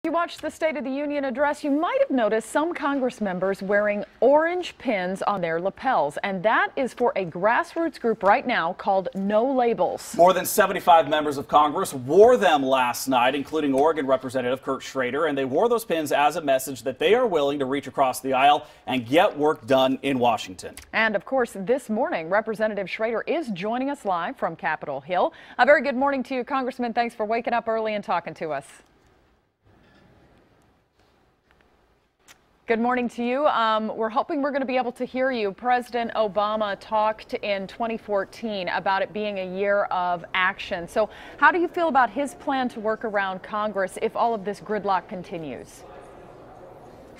You watched the State of the Union address, you might have noticed some Congress members wearing orange pins on their lapels, and that is for a grassroots group right now called No Labels. More than 75 members of Congress wore them last night, including Oregon Representative Schrader, and they wore those pins as a message that they are willing to reach across the aisle and get work done in Washington. And of course, this morning, Representative Schrader is joining us live from Capitol Hill. A very good morning to you, Congressman. Thanks for waking up early and talking to us. Good morning to you. We're hoping we're going to be able to hear you. President Obama talked in 2014 about it being a year of action. So how do you feel about his plan to work around Congress if all of this gridlock continues?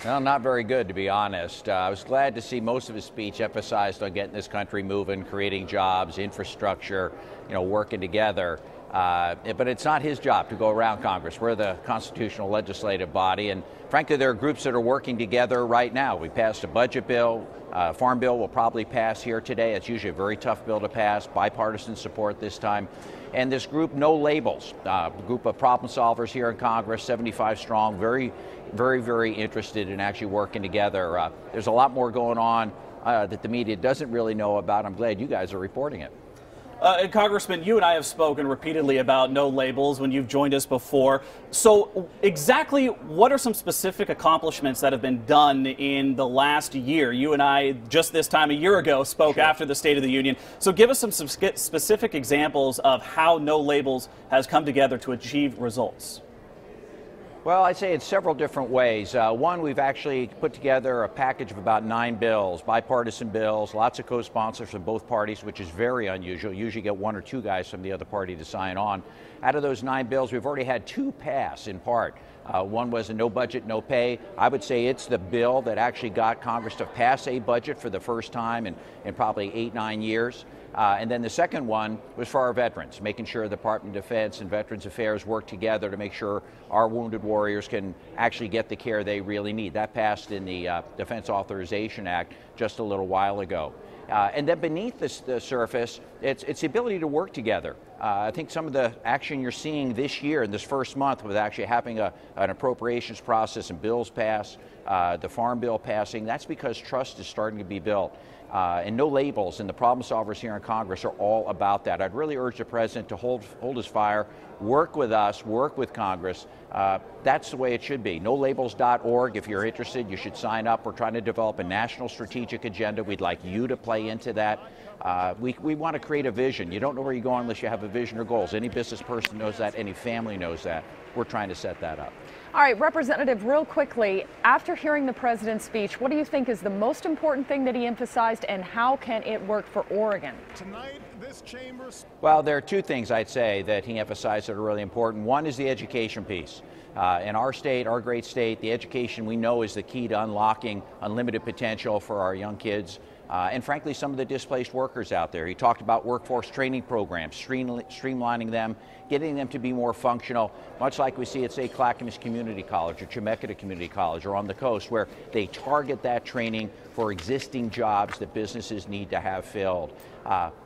Well, not very good, to be honest. I was glad to see most of his speech emphasized on getting this country moving, creating jobs, infrastructure, working together. But it's not his job to go around Congress. We're the constitutional legislative body, and frankly, there are groups that are working together right now. We passed a budget bill. Farm bill will probably pass here today. It's usually a very tough bill to pass, bipartisan support this time. And this group, No Labels, a group of problem solvers here in Congress, 75 strong, very interested in actually working together. There's a lot more going on that the media doesn't really know about. I'm glad you guys are reporting it. And Congressman, you and I have spoken repeatedly about No Labels when you've joined us before. So exactly what are some specific accomplishments that have been done in the last year? You and I, just this time a year ago, spoke after the State of the Union. So give us some specific examples of how No Labels has come together to achieve results. Well, I'd say in several different ways. One, we've actually put together a package of about 9 bills, bipartisan bills, lots of co-sponsors from both parties, which is very unusual. You usually get 1 or 2 guys from the other party to sign on. Out of those 9 bills, we've already had 2 pass in part. One was a no budget, no pay. I would say it's the bill that actually got Congress to pass a budget for the first time in probably 8-9 years. And then the second one was for our veterans, making sure the Department of Defense and Veterans Affairs work together to make sure our wounded warriors can actually get the care they really need. That passed in the Defense Authorization Act just a little while ago. And then beneath the surface, it's the ability to work together. I think some of the action you're seeing this year in this first month with actually having an appropriations process and bills pass, the Farm Bill passing, that's because trust is starting to be built. And No Labels and the problem solvers here in Congress are all about that. I'd really urge the President to hold his fire, work with us, work with Congress. That's the way it should be. NoLabels.org. If you're interested, you should sign up. We're trying to develop a national strategic agenda. We'd like you to play into that. We want to create a vision. You don't know where you're going unless you have a vision or goals. Any business person knows that. Any family knows that. We're trying to set that up. All right, Representative, real quickly, after hearing the president's speech, what do you think is the most important thing that he emphasized, and how can it work for Oregon? Tonight, this chamber's... Well, there are 2 things I'd say that he emphasized that are really important. One is the education piece. In our state, our great state, the education we know is the key to unlocking unlimited potential for our young kids. And frankly, some of the displaced workers out there. He talked about workforce training programs, streamlining them, getting them to be more functional, much like we see at, say, Clackamas Community College or Chemeketa Community College or on the coast, where they target that training for existing jobs that businesses need to have filled.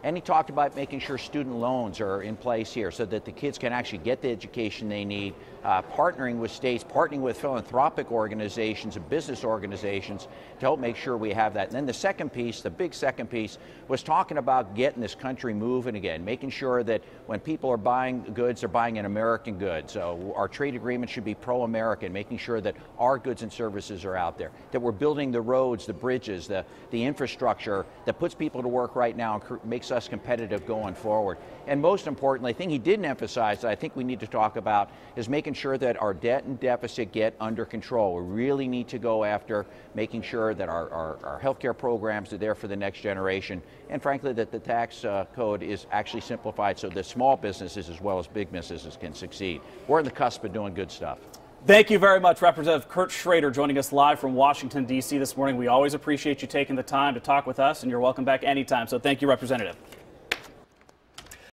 And he talked about making sure student loans are in place here so that the kids can actually get the education they need, partnering with states, partnering with philanthropic organizations and business organizations to help make sure we have that. And then the second piece, the big second piece, was talking about getting this country moving again, making sure that when people are buying goods, they're buying an American good. So our trade agreement should be pro-American, making sure that our goods and services are out there, that we're building the roads, the bridges, the infrastructure that puts people to work right now and makes us competitive going forward. And most importantly, the thing he didn't emphasize that I think we need to talk about is making sure that our debt and deficit get under control. We really need to go after making sure that our healthcare programs are there for the next generation, and frankly that the tax code is actually simplified so that small businesses as well as big businesses can succeed. We're on the cusp of doing good stuff. Thank you very much, Representative Schrader, joining us live from Washington, D.C. this morning. We always appreciate you taking the time to talk with us, and you're welcome back anytime. So thank you, Representative.